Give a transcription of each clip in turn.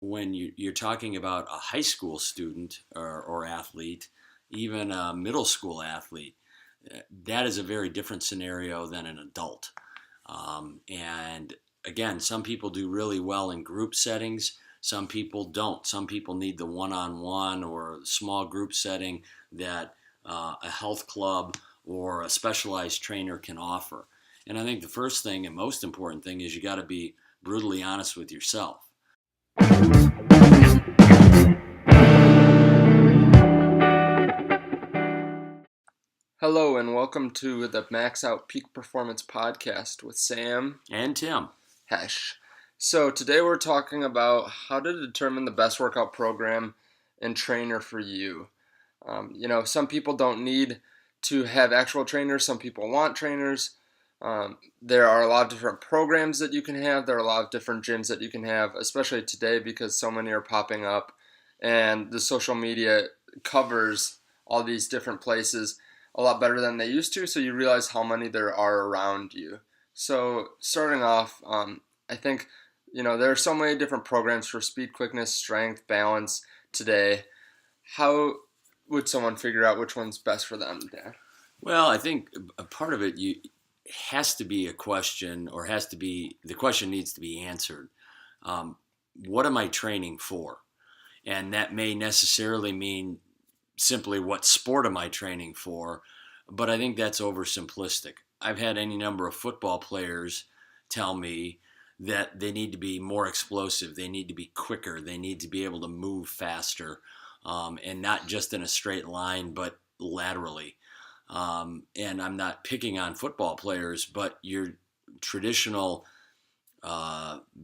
when you're talking about a high school student or athlete, even a middle school athlete, that is a very different scenario than an adult. And again, some people do really well in group settings. Some people don't. Some people need the one-on-one or small group setting that a health club or a specialized trainer can offer. And I think the first thing and most important thing is you got to be brutally honest with yourself. Hello and welcome to the Max Out Peak Performance Podcast with Sam And Tim. Hesh. So today we're talking about how to determine the best workout program and trainer for you. Some people don't need to have actual trainers. Some people want trainers. There are a lot of different programs that you can have. There are a lot of different gyms that you can have, especially today because so many are popping up and the social media covers all these different places a lot better than they used to, so you realize how many there are around you. So starting off, I think, there are so many different programs for speed, quickness, strength, balance today. How would someone figure out which one's best for them, Dan? Well, I think a part of it has to be a question, or the question needs to be answered. What am I training for? And that may necessarily mean simply what sport am I training for, but I think that's oversimplistic. I've had any number of football players tell me that they need to be more explosive, they need to be quicker, they need to be able to move faster, and not just in a straight line, but laterally. And I'm not picking on football players, but your traditional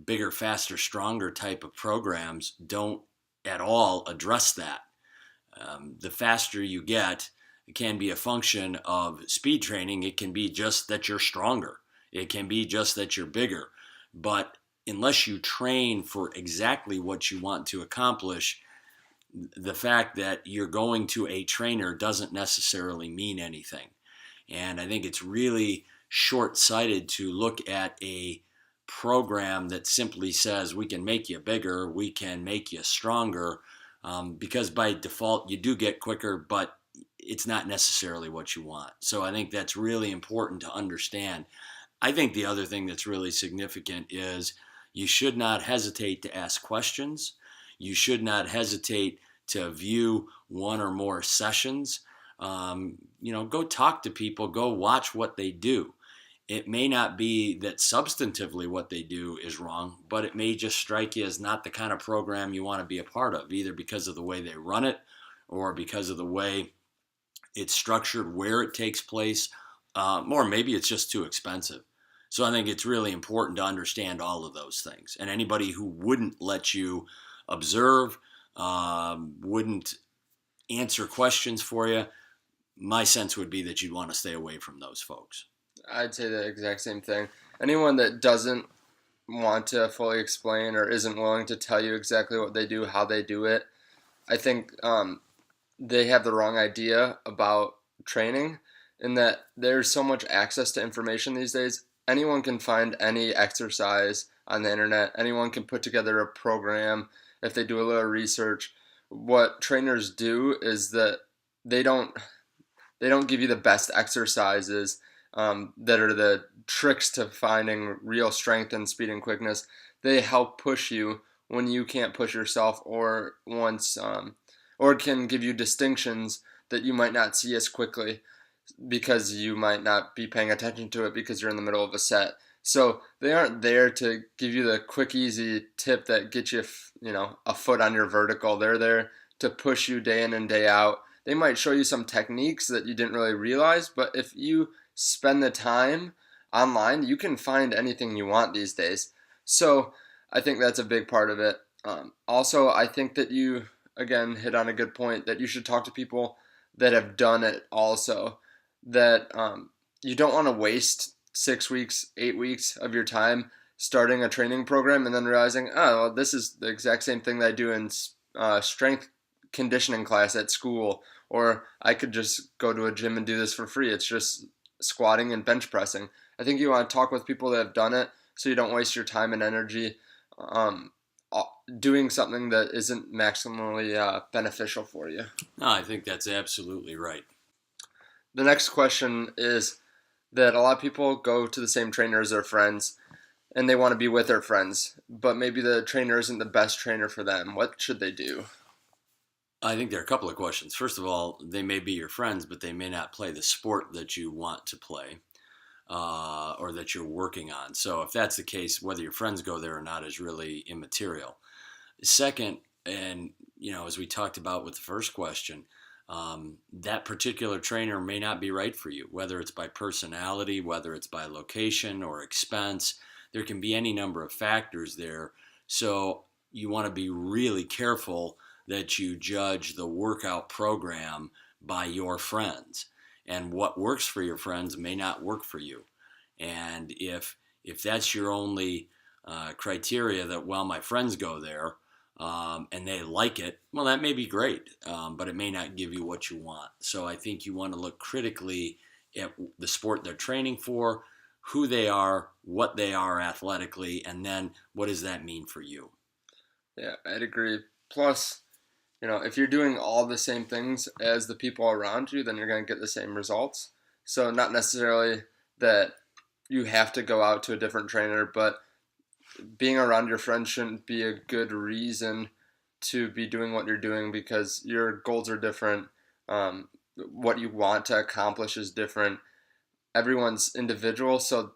bigger, faster, stronger type of programs don't at all address that. The faster you get, it can be a function of speed training. It can be just that you're stronger. It can be just that you're bigger. But unless you train for exactly what you want to accomplish, the fact that you're going to a trainer doesn't necessarily mean anything. And I think it's really short-sighted to look at a program that simply says we can make you bigger, we can make you stronger, because by default you do get quicker, but it's not necessarily what you want. So I think that's really important to understand. I think the other thing that's really significant is you should not hesitate to ask questions. You should not hesitate to view one or more sessions. Go talk to people, go watch what they do. It may not be that substantively what they do is wrong, but it may just strike you as not the kind of program you want to be a part of, either because of the way they run it or because of the way it's structured, where it takes place, or maybe it's just too expensive. So I think it's really important to understand all of those things. And anybody who wouldn't let you observe, wouldn't answer questions for you, my sense would be that you'd want to stay away from those folks. I'd say the exact same thing. Anyone that doesn't want to fully explain or isn't willing to tell you exactly what they do, how they do it, I think they have the wrong idea about training, in that there's so much access to information these days. Anyone can find any exercise on the internet. Anyone can put together a program if they do a little research. What trainers do is that they don't give you the best exercises that are the tricks to finding real strength and speed and quickness. They help push you when you can't push yourself, or or can give you distinctions that you might not see as quickly because you might not be paying attention to it because you're in the middle of a set. So they aren't there to give you the quick, easy tip that gets you, a foot on your vertical. They're there to push you day in and day out. They might show you some techniques that you didn't really realize, but if you spend the time online, you can find anything you want these days. So I think that's a big part of it. Also, I think that you, again, hit on a good point, that you should talk to people that have done it also. That you don't want to waste 6 weeks, 8 weeks of your time starting a training program and then realizing, oh, well, this is the exact same thing that I do in strength conditioning class at school, or I could just go to a gym and do this for free. It's just squatting and bench pressing. I think you want to talk with people that have done it so you don't waste your time and energy. doing something that isn't maximally beneficial for you. No, I think that's absolutely right. The next question is that a lot of people go to the same trainer as their friends and they want to be with their friends, but maybe the trainer isn't the best trainer for them. What should they do? I think there are a couple of questions. First of all, they may be your friends, but they may not play the sport that you want to play or that you're working on. So if that's the case, whether your friends go there or not is really immaterial. Second, and as we talked about with the first question, that particular trainer may not be right for you, whether it's by personality, whether it's by location or expense. There can be any number of factors there. So you want to be really careful that you judge the workout program by your friends. And what works for your friends may not work for you. And if that's your only criteria that, well, my friends go there and they like it, well, that may be great, but it may not give you what you want. So I think you want to look critically at the sport they're training for, who they are, what they are athletically, and then what does that mean for you? Yeah, I'd agree. Plus, if you're doing all the same things as the people around you, then you're going to get the same results. So not necessarily that you have to go out to a different trainer, but being around your friends shouldn't be a good reason to be doing what you're doing because your goals are different. What you want to accomplish is different. Everyone's individual, so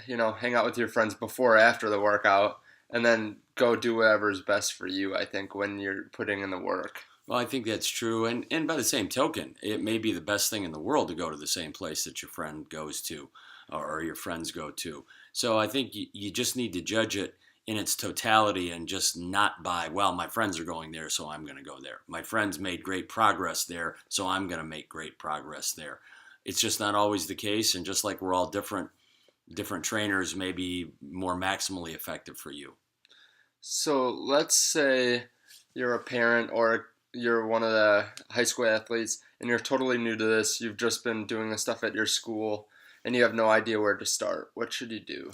hang out with your friends before or after the workout, and then go do whatever is best for you, I think, when you're putting in the work. Well, I think that's true. And by the same token, it may be the best thing in the world to go to the same place that your friend goes to or your friends go to. So I think you just need to judge it in its totality and just not by, well, my friends are going there, so I'm going to go there. My friends made great progress there, so I'm going to make great progress there. It's just not always the case. And just like we're all different trainers may be more maximally effective for you. So let's say you're a parent or you're one of the high school athletes and you're totally new to this. You've just been doing this stuff at your school and you have no idea where to start. What should you do?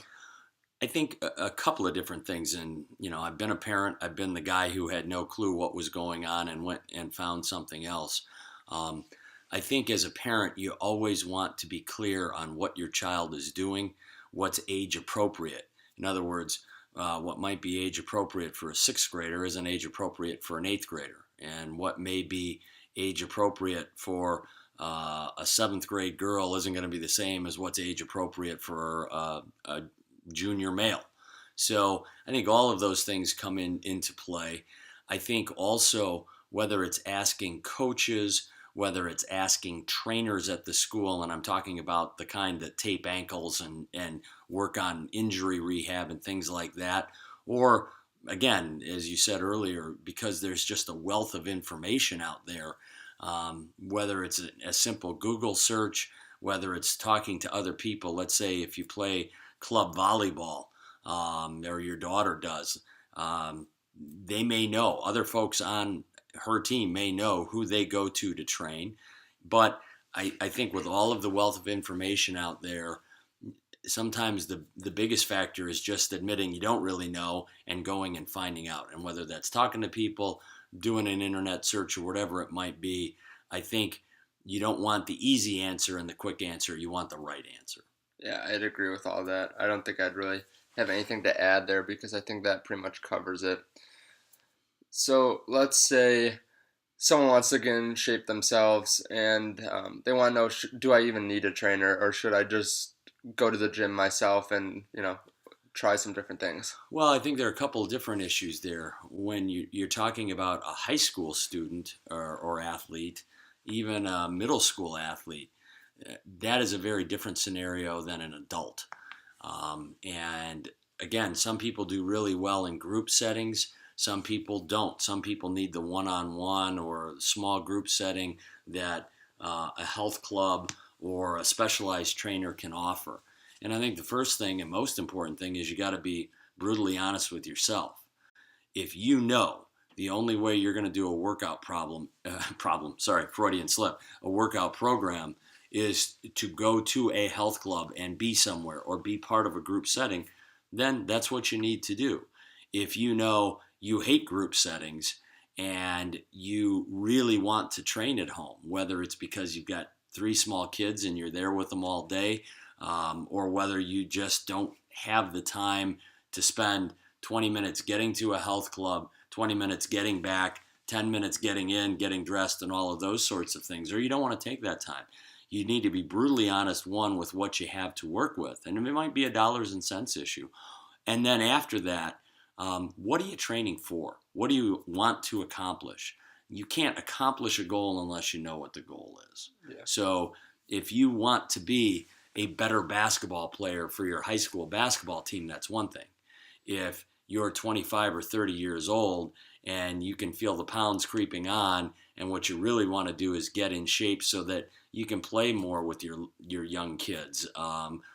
I think a couple of different things. And, I've been a parent. I've been the guy who had no clue what was going on and went and found something else. I think as a parent, you always want to be clear on what your child is doing, what's age appropriate. In other words, what might be age appropriate for a sixth grader isn't age appropriate for an eighth grader. And what may be age appropriate for a seventh grade girl isn't going to be the same as what's age appropriate for a junior male. So I think all of those things come into play. I think also whether it's asking coaches, whether it's asking trainers at the school, and I'm talking about the kind that tape ankles and work on injury rehab and things like that, or again, as you said earlier, because there's just a wealth of information out there, whether it's a simple Google search, whether it's talking to other people. Let's say if you play club volleyball or your daughter does, they may know, other folks on her team may know who they go to train. But I think with all of the wealth of information out there, sometimes the biggest factor is just admitting you don't really know and going and finding out. And whether that's talking to people, doing an internet search, or whatever it might be, I think you don't want the easy answer and the quick answer. You want the right answer. Yeah, I'd agree with all that. I don't think I'd really have anything to add there because I think that pretty much covers it. So let's say someone wants to get in shape themselves and they want to know, do I even need a trainer or should I just go to the gym myself and, try some different things? Well, I think there are a couple of different issues there. When you're talking about a high school student or athlete, even a middle school athlete, that is a very different scenario than an adult. And again, some people do really well in group settings. Some people don't. Some people need the one-on-one or small group setting that a health club or a specialized trainer can offer. And I think the first thing and most important thing is you got to be brutally honest with yourself. If you know the only way you're going to do a workout Freudian slip, a workout program is to go to a health club and be somewhere or be part of a group setting, then that's what you need to do. If you know you hate group settings and you really want to train at home, whether it's because you've got three small kids and you're there with them all day, or whether you just don't have the time to spend 20 minutes getting to a health club, 20 minutes getting back, 10 minutes getting in, getting dressed, and all of those sorts of things, or you don't want to take that time. You need to be brutally honest, one, with what you have to work with. And it might be a dollars and cents issue. And then after that, what are you training for? What do you want to accomplish? You can't accomplish a goal unless you know what the goal is. Yeah. So if you want to be a better basketball player for your high school basketball team, that's one thing. If you're 25 or 30 years old and you can feel the pounds creeping on, and what you really want to do is get in shape so that you can play more with your young kids,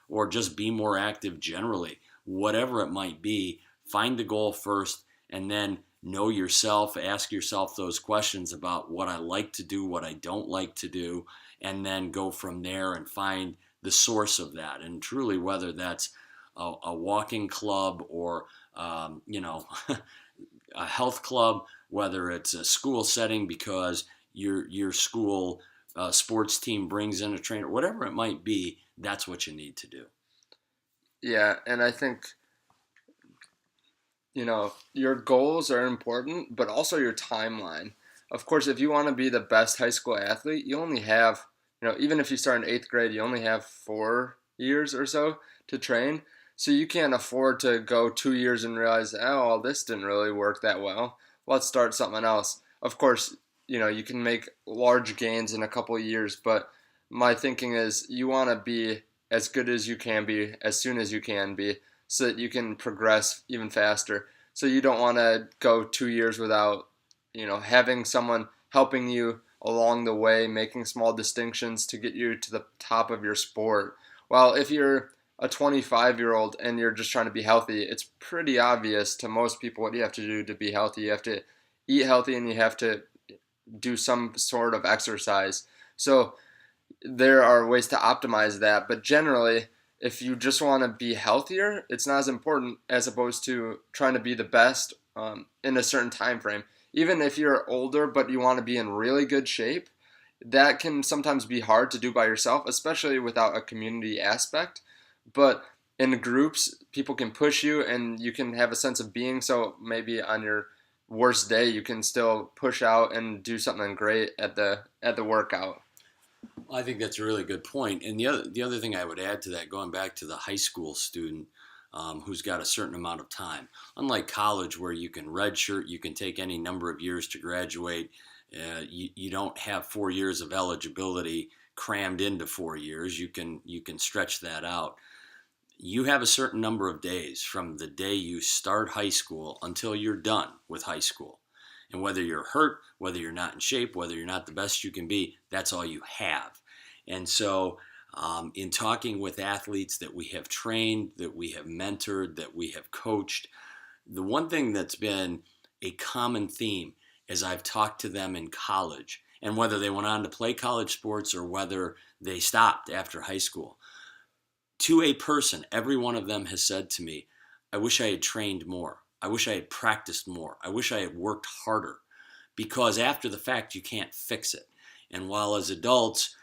or just be more active generally, whatever it might be, find the goal first, and then know yourself, ask yourself those questions about what I like to do, what I don't like to do, and then go from there and find the source of that. And truly, whether that's a walking club or, a health club, whether it's a school setting because your school sports team brings in a trainer, whatever it might be, that's what you need to do. Yeah, and I think, your goals are important, but also your timeline. Of course, if you want to be the best high school athlete, you only have, even if you start in 8th grade, you only have 4 years or so to train. So you can't afford to go 2 years and realize, oh, well, this didn't really work that well. Let's start something else. Of course, you can make large gains in a couple of years, but my thinking is you want to be as good as you can be as soon as you can be so that you can progress even faster. So you don't want to go 2 years without, having someone helping you along the way, making small distinctions to get you to the top of your sport. Well, if you're a 25-year-old and you're just trying to be healthy, it's pretty obvious to most people what you have to do to be healthy. You have to eat healthy and you have to do some sort of exercise. So there are ways to optimize that, but generally, if you just want to be healthier, it's not as important as opposed to trying to be the best in a certain time frame. Even if you're older but you want to be in really good shape, that can sometimes be hard to do by yourself, especially without a community aspect. But in groups, people can push you and you can have a sense of being. So maybe on your worst day, you can still push out and do something great at the workout. I think that's a really good point. And the other thing I would add to that, going back to the high school student who's got a certain amount of time, unlike college where you can redshirt, you can take any number of years to graduate. You don't have 4 years of eligibility crammed into 4 years. You can stretch that out. You have a certain number of days from the day you start high school until you're done with high school. And whether you're hurt, whether you're not in shape, whether you're not the best you can be, that's all you have. And so in talking with athletes that we have trained, that we have mentored, that we have coached, the one thing that's been a common theme as I've talked to them in college, and whether they went on to play college sports or whether they stopped after high school, to a person, every one of them has said to me, I wish I had trained more. I wish I had practiced more. I wish I had worked harder, because after the fact, you can't fix it. And while as adults,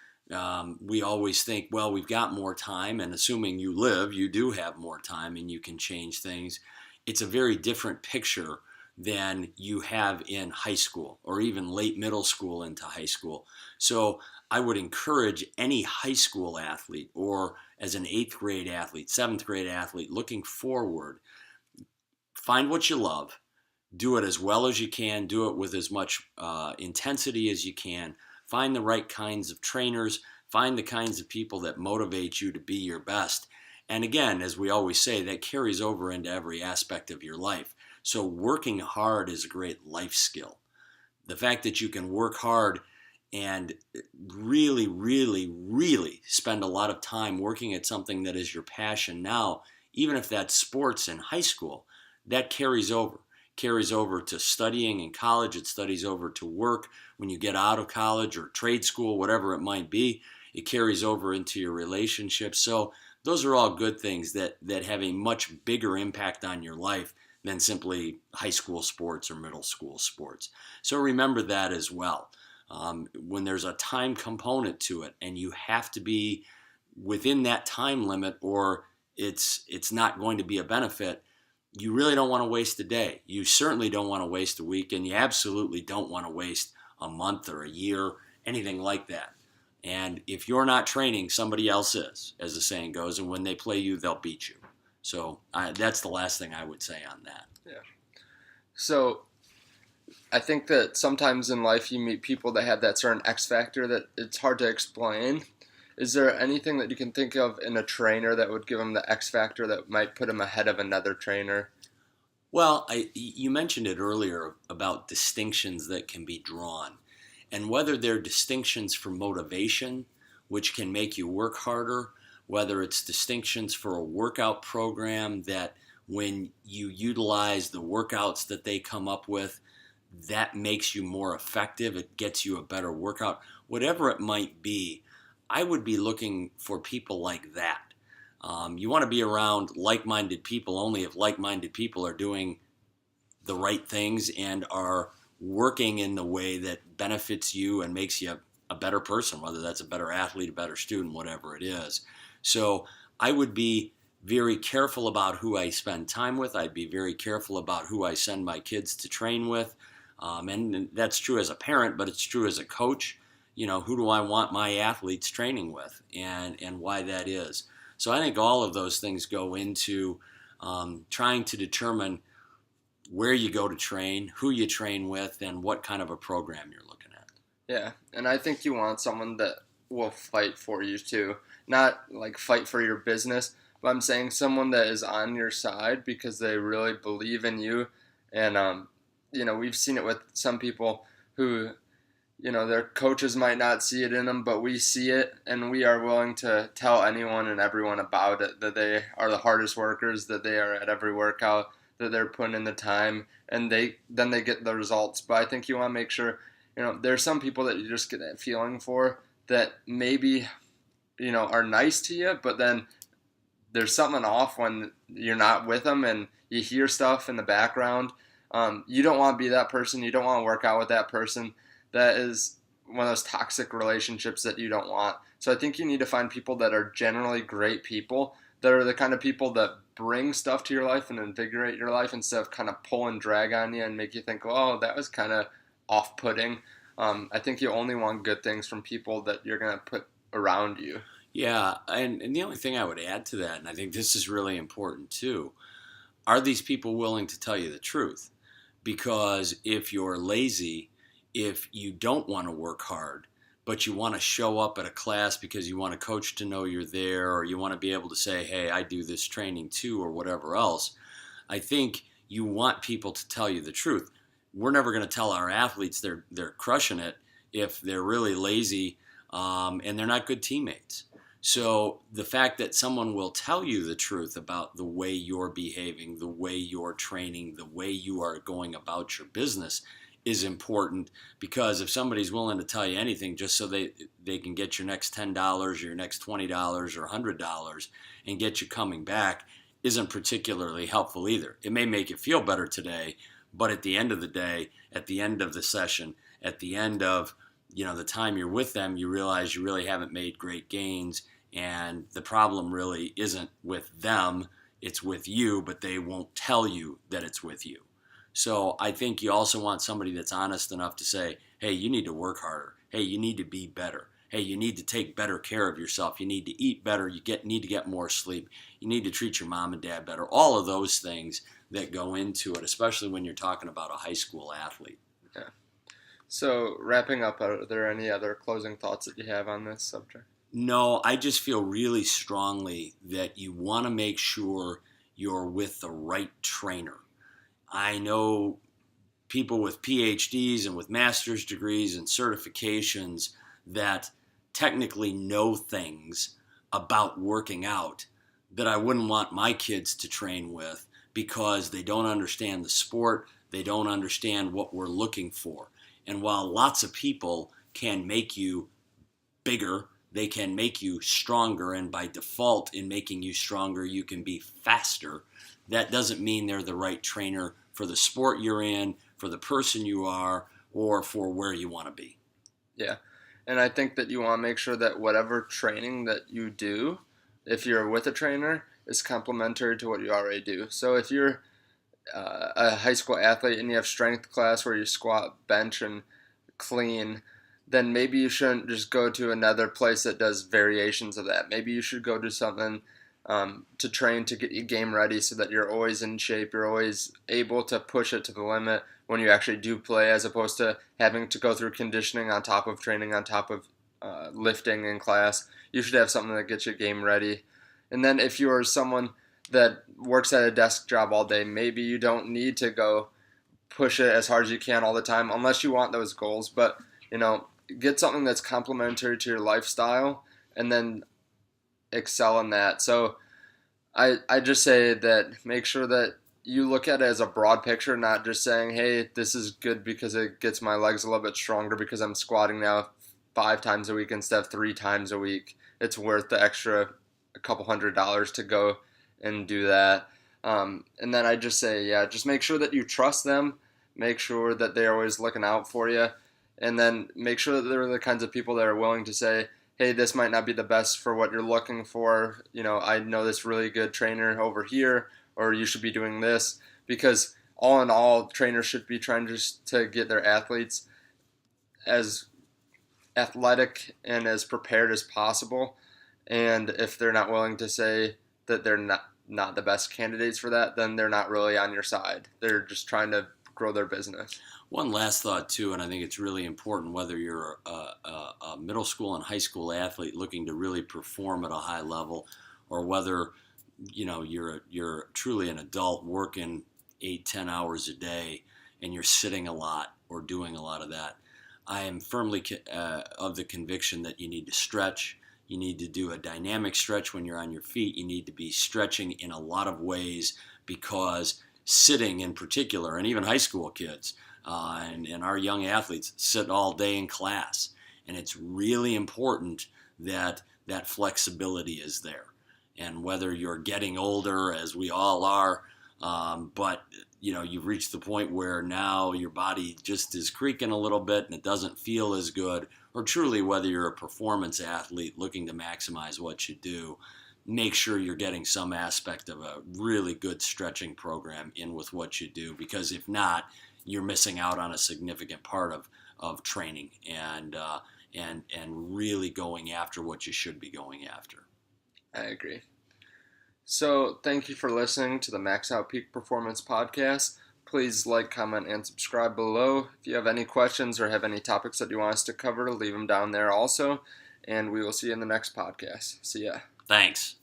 we always think, well, we've got more time, and assuming you live, you do have more time and you can change things. It's a very different picture than you have in high school or even late middle school into high school. So I would encourage any high school athlete, or as an 8th grade athlete, 7th grade athlete looking forward, find what you love, do it as well as you can, do it with as much intensity as you can, find the right kinds of trainers, find the kinds of people that motivate you to be your best. And again, as we always say, that carries over into every aspect of your life. So working hard is a great life skill. The fact that you can work hard and really, really, really spend a lot of time working at something that is your passion now, even if that's sports in high school, that carries over to studying in college. It carries over to work when you get out of college or trade school, whatever it might be. It carries over into your relationships. So those are all good things that have a much bigger impact on your life than simply high school sports or middle school sports. So remember that as well. When there's a time component to it, and you have to be within that time limit, or it's not going to be a benefit, you really don't want to waste a day. You certainly don't want to waste a week, and you absolutely don't want to waste a month or a year, anything like that. And if you're not training, somebody else is, as the saying goes, and when they play you, they'll beat you. So that's the last thing I would say on that. Yeah. So I think that sometimes in life you meet people that have that certain X factor that it's hard to explain. Is there anything that you can think of in a trainer that would give them the X factor that might put them ahead of another trainer? Well, you mentioned it earlier about distinctions that can be drawn. And whether they're distinctions for motivation, which can make you work harder, whether it's distinctions for a workout program that when you utilize the workouts that they come up with, that makes you more effective, it gets you a better workout, whatever it might be, I would be looking for people like that. You want to be around like-minded people only if like-minded people are doing the right things and are working in the way that benefits you and makes you a better person, whether that's a better athlete, a better student, whatever it is. So I would be very careful about who I spend time with. I'd be very careful about who I send my kids to train with. And that's true as a parent, but it's true as a coach. You know, who do I want my athletes training with, and why that is. So I think all of those things go into trying to determine where you go to train, who you train with, and what kind of a program you're looking at. Yeah, and I think you want someone that will fight for you too. Not like fight for your business, but I'm saying someone that is on your side because they really believe in you. And, we've seen it with some people who, their coaches might not see it in them, but we see it, and we are willing to tell anyone and everyone about it, that they are the hardest workers, that they are at every workout, that they're putting in the time, and then they get the results. But I think you want to make sure, there's some people that you just get that feeling for that maybe, are nice to you, but then there's something off when you're not with them and you hear stuff in the background. You don't want to be that person. You don't want to work out with that person. That is one of those toxic relationships that you don't want. So I think you need to find people that are generally great people, that are the kind of people that bring stuff to your life and invigorate your life instead of kind of pull and drag on you and make you think, oh, that was kind of off-putting. I think you only want good things from people that you're going to put around you. Yeah, and the only thing I would add to that, and I think this is really important too, are these people willing to tell you the truth? Because if you're lazy, if you don't want to work hard, but you want to show up at a class because you want a coach to know you're there, or you want to be able to say, hey, I do this training too, or whatever else, I think you want people to tell you the truth. We're never going to tell our athletes they're crushing it if they're really lazy and they're not good teammates. So the fact that someone will tell you the truth about the way you're behaving, the way you're training, the way you are going about your business is important, because if somebody's willing to tell you anything just so they can get your next $10 or your next $20 or $100 and get you coming back isn't particularly helpful either. It may make you feel better today, but at the end of the day, at the end of the session, at the end of the time you're with them, you realize you really haven't made great gains, and the problem really isn't with them, it's with you, but they won't tell you that it's with you. So I think you also want somebody that's honest enough to say, hey, you need to work harder. Hey, you need to be better. Hey, you need to take better care of yourself. You need to eat better. You need to get more sleep. You need to treat your mom and dad better. All of those things that go into it, especially when you're talking about a high school athlete. Yeah. So wrapping up, are there any other closing thoughts that you have on this subject? No, I just feel really strongly that you want to make sure you're with the right trainer. I know people with PhDs and with master's degrees and certifications that technically know things about working out that I wouldn't want my kids to train with, because they don't understand the sport, they don't understand what we're looking for. And while lots of people can make you bigger, they can make you stronger, and by default in making you stronger, you can be faster. that doesn't mean they're the right trainer for the sport you're in, for the person you are, or for where you want to be. Yeah. And I think that you want to make sure that whatever training that you do, if you're with a trainer, is complementary to what you already do. So if you're a high school athlete and you have strength class where you squat, bench, and clean, then maybe you shouldn't just go to another place that does variations of that. Maybe you should go to something to train to get you game ready so that you're always in shape, you're always able to push it to the limit when you actually do play, as opposed to having to go through conditioning on top of training, on top of lifting in class. You should have something that gets you game ready. And then if you're someone that works at a desk job all day, maybe you don't need to go push it as hard as you can all the time unless you want those goals. But, get something that's complementary to your lifestyle and then excel in that. So I just say that make sure that you look at it as a broad picture, not just saying, hey, this is good because it gets my legs a little bit stronger because I'm squatting now 5 times a week instead of 3 times a week. It's worth the extra a couple $100s to go and do that. And then I just say, yeah, just make sure that you trust them. Make sure that they're always looking out for you. And then make sure that they're the kinds of people that are willing to say, hey, this might not be the best for what you're looking for. I know this really good trainer over here, or you should be doing this. Because all in all, trainers should be trying just to get their athletes as athletic and as prepared as possible. And if they're not willing to say that they're not the best candidates for that, then they're not really on your side. They're just trying to grow their business. One last thought, too, and I think it's really important whether you're a middle school and high school athlete looking to really perform at a high level, or whether you're truly an adult working 8-10 hours a day and you're sitting a lot or doing a lot of that. I am firmly of the conviction that you need to stretch. You need to do a dynamic stretch when you're on your feet. You need to be stretching in a lot of ways, because sitting in particular, and even high school kids and our young athletes sit all day in class. And it's really important that that flexibility is there. And whether you're getting older, as we all are, but you've reached the point where now your body just is creaking a little bit and it doesn't feel as good, or truly whether you're a performance athlete looking to maximize what you do, make sure you're getting some aspect of a really good stretching program in with what you do, because if not, you're missing out on a significant part of training and really going after what you should be going after. I agree. So thank you for listening to the Max Out Peak Performance Podcast. Please like, comment, and subscribe below. If you have any questions or have any topics that you want us to cover, leave them down there also. And we will see you in the next podcast. See ya. Thanks.